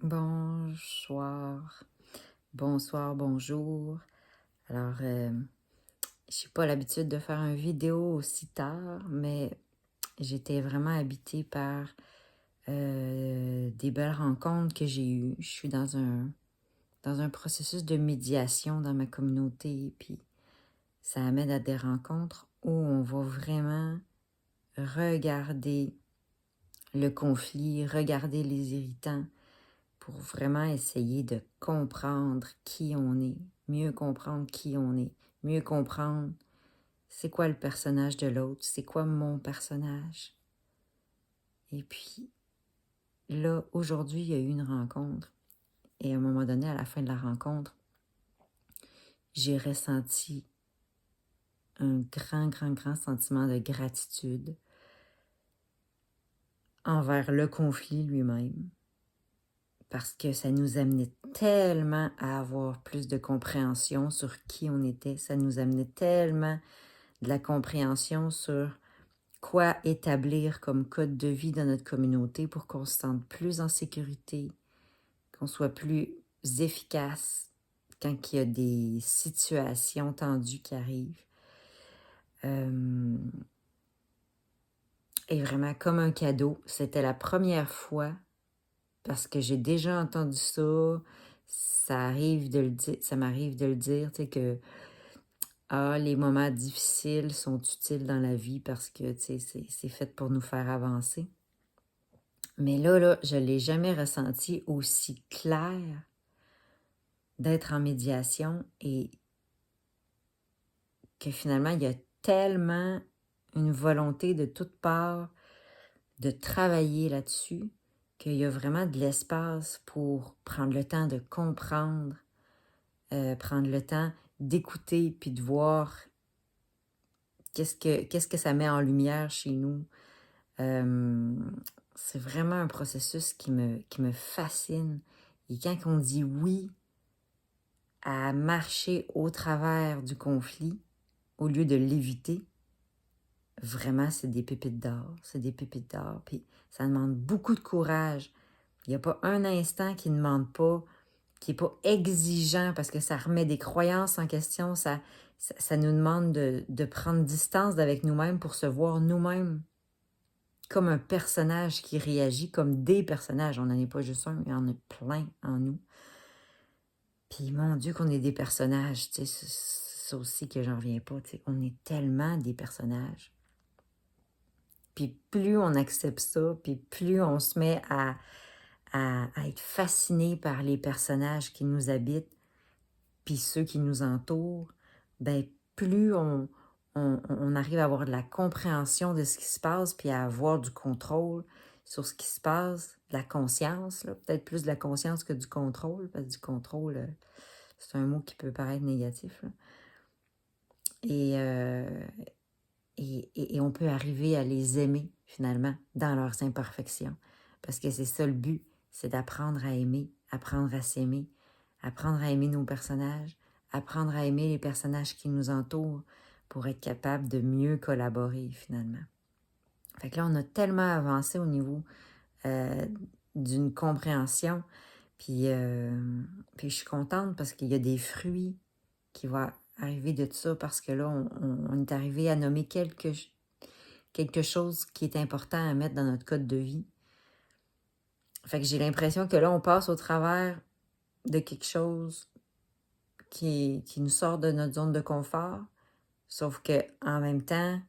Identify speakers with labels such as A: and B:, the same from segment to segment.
A: Bonsoir, bonsoir, bonjour. Alors, j'ai pas l'habitude de faire une vidéo aussi tard, mais j'étais vraiment habitée par des belles rencontres que j'ai eues. Je suis dans un processus de médiation dans ma communauté, puis ça amène à des rencontres où on va vraiment regarder le conflit, regarder les irritants, pour vraiment essayer de comprendre qui on est, mieux comprendre qui on est, mieux comprendre c'est quoi le personnage de l'autre, c'est quoi mon personnage. Et puis là, aujourd'hui, il y a eu une rencontre. Et à un moment donné, à la fin de la rencontre, j'ai ressenti un grand sentiment de gratitude envers le conflit lui-même. Parce que ça nous amenait tellement à avoir plus de compréhension sur qui on était. Ça nous amenait tellement de la compréhension sur quoi établir comme code de vie dans notre communauté pour qu'on se sente plus en sécurité, qu'on soit plus efficace quand il y a des situations tendues qui arrivent. Et vraiment comme un cadeau, c'était la première fois, parce que j'ai déjà entendu ça, ça m'arrive de le dire, tu sais, que les moments difficiles sont utiles dans la vie parce que, tu sais, c'est fait pour nous faire avancer. Mais là, je ne l'ai jamais ressenti aussi clair d'être en médiation et que finalement, il y a tellement une volonté de toutes parts de travailler là-dessus qu'il y a vraiment de l'espace pour prendre le temps de comprendre, prendre le temps d'écouter puis de voir qu'est-ce que ça met en lumière chez nous. C'est vraiment un processus qui me fascine. Et quand on dit oui à marcher au travers du conflit, au lieu de l'éviter, vraiment, c'est des pépites d'or. C'est des pépites d'or. Puis ça demande beaucoup de courage. Il n'y a pas un instant qui ne demande pas, qui n'est pas exigeant parce que ça remet des croyances en question. Ça nous demande de prendre distance d'avec nous-mêmes pour se voir nous-mêmes comme un personnage qui réagit, comme des personnages. On n'en est pas juste un, il y en a plein en nous. Puis, mon Dieu, qu'on est des personnages, tu sais, c'est ça aussi que j'en reviens pas, tu sais, on est tellement des personnages. Puis plus on accepte ça, puis plus on se met à être fasciné par les personnages qui nous habitent, puis ceux qui nous entourent, ben plus on arrive à avoir de la compréhension de ce qui se passe, puis à avoir du contrôle sur ce qui se passe, de la conscience, là, peut-être plus de la conscience que du contrôle, parce que du contrôle, c'est un mot qui peut paraître négatif, là. Et, et on peut arriver à les aimer, finalement, dans leurs imperfections. Parce que c'est ça le but, c'est d'apprendre à aimer, apprendre à s'aimer, apprendre à aimer nos personnages, apprendre à aimer les personnages qui nous entourent pour être capable de mieux collaborer, finalement. Fait que là, on a tellement avancé au niveau d'une compréhension, puis je suis contente parce qu'il y a des fruits qui vont arriver de ça, parce que là, on est arrivé à nommer quelque chose qui est important à mettre dans notre code de vie. Fait que j'ai l'impression que là, on passe au travers de quelque chose qui nous sort de notre zone de confort, sauf que en même temps,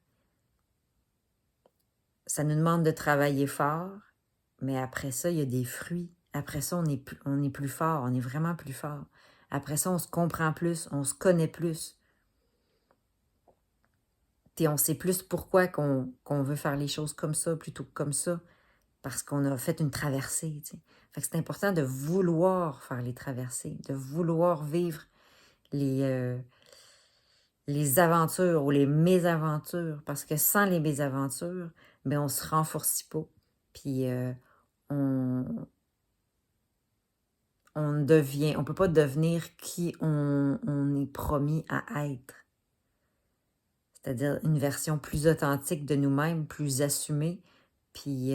A: ça nous demande de travailler fort, mais après ça, il y a des fruits. Après ça, on est plus fort, on est vraiment plus fort. Après ça, on se comprend plus, on se connaît plus. Et on sait plus pourquoi qu'on veut faire les choses comme ça plutôt que comme ça, parce qu'on a fait une traversée. Tu sais. Fait que c'est important de vouloir faire les traversées, de vouloir vivre les aventures ou les mésaventures, parce que sans les mésaventures, ben on se renforce pas. Puis on peut pas devenir qui on est promis à être. C'est-à-dire une version plus authentique de nous-mêmes, plus assumée, puis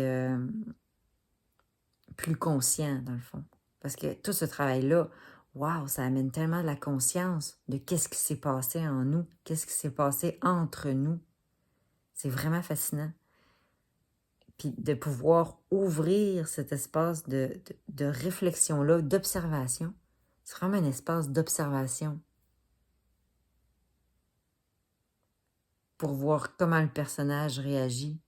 A: plus conscient, dans le fond. Parce que tout ce travail-là, wow, ça amène tellement de la conscience de qu'est-ce qui s'est passé en nous, qu'est-ce qui s'est passé entre nous. C'est vraiment fascinant. Puis de pouvoir ouvrir cet espace de réflexion-là, d'observation. C'est vraiment un espace d'observation pour voir comment le personnage réagit,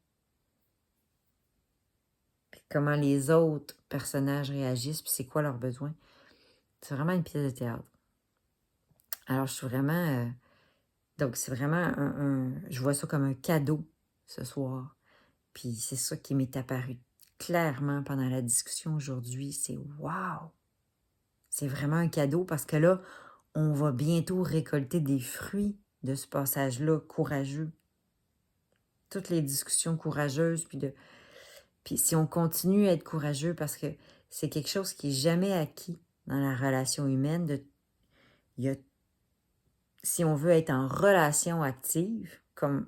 A: puis comment les autres personnages réagissent, puis c'est quoi leurs besoins. C'est vraiment une pièce de théâtre. Alors, je suis vraiment... donc, c'est vraiment je vois ça comme un cadeau ce soir. Puis c'est ça qui m'est apparu clairement pendant la discussion aujourd'hui. C'est wow! C'est vraiment un cadeau parce que là, on va bientôt récolter des fruits de ce passage-là courageux. Toutes les discussions courageuses, puis si on continue à être courageux, parce que c'est quelque chose qui n'est jamais acquis dans la relation humaine, il y a, si on veut être en relation active, comme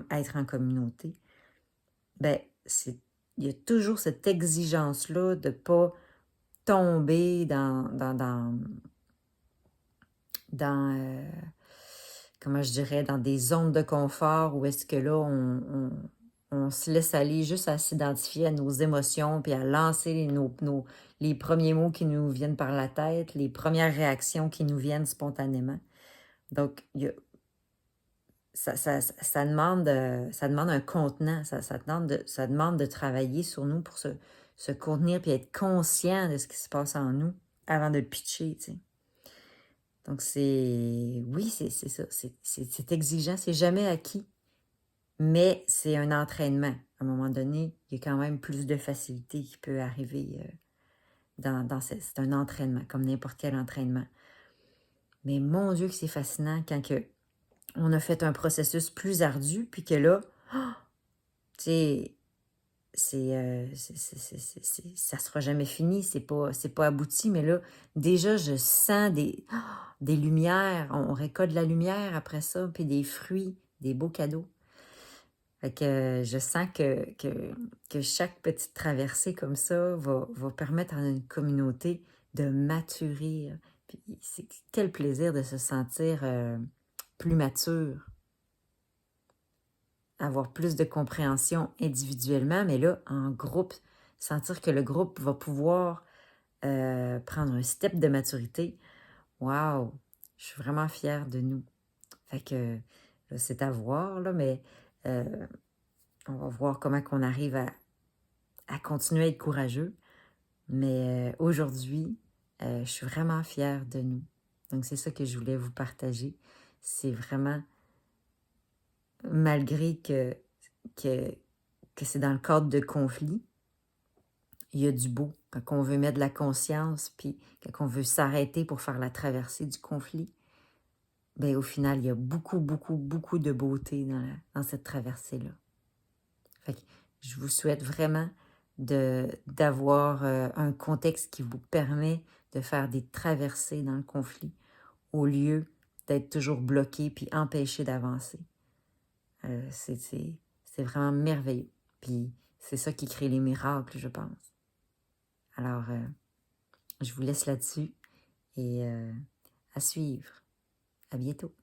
A: être en communauté, ben il y a toujours cette exigence-là de ne pas tomber comment je dirais, dans des zones de confort où est-ce que là, on se laisse aller juste à s'identifier à nos émotions, puis à lancer les premiers mots qui nous viennent par la tête, les premières réactions qui nous viennent spontanément. Donc, ça demande un contenant, ça demande de travailler sur nous pour se contenir puis être conscient de ce qui se passe en nous avant de le pitcher, tu sais. Donc, oui, c'est ça, c'est exigeant, c'est jamais acquis, mais c'est un entraînement. À un moment donné, il y a quand même plus de facilité qui peut arriver c'est un entraînement, comme n'importe quel entraînement. Mais mon Dieu que c'est fascinant quand on a fait un processus plus ardu, puis que là, tu sais, ça sera jamais fini, c'est pas abouti, mais là, déjà, je sens des lumières, on récolte de la lumière après ça, puis des fruits, des beaux cadeaux. Fait que je sens que chaque petite traversée comme ça va permettre à une communauté de maturer. Puis quel plaisir de se sentir plus mature, avoir plus de compréhension individuellement, mais là, en groupe, sentir que le groupe va pouvoir prendre un step de maturité. Wow! Je suis vraiment fière de nous. Fait que là, c'est à voir, là, mais on va voir comment qu'on arrive à continuer à être courageux. Mais aujourd'hui, je suis vraiment fière de nous. Donc, c'est ça que je voulais vous partager. C'est vraiment, malgré que c'est dans le cadre de conflits, il y a du beau. Quand on veut mettre de la conscience, puis quand on veut s'arrêter pour faire la traversée du conflit, bien, au final, il y a beaucoup, beaucoup, beaucoup de beauté dans cette traversée-là. Fait que je vous souhaite vraiment d'avoir un contexte qui vous permet de faire des traversées dans le conflit au lieu d'être toujours bloqué puis empêché d'avancer. C'est vraiment merveilleux. Puis c'est ça qui crée les miracles, je pense. Alors, je vous laisse là-dessus et à suivre. À bientôt.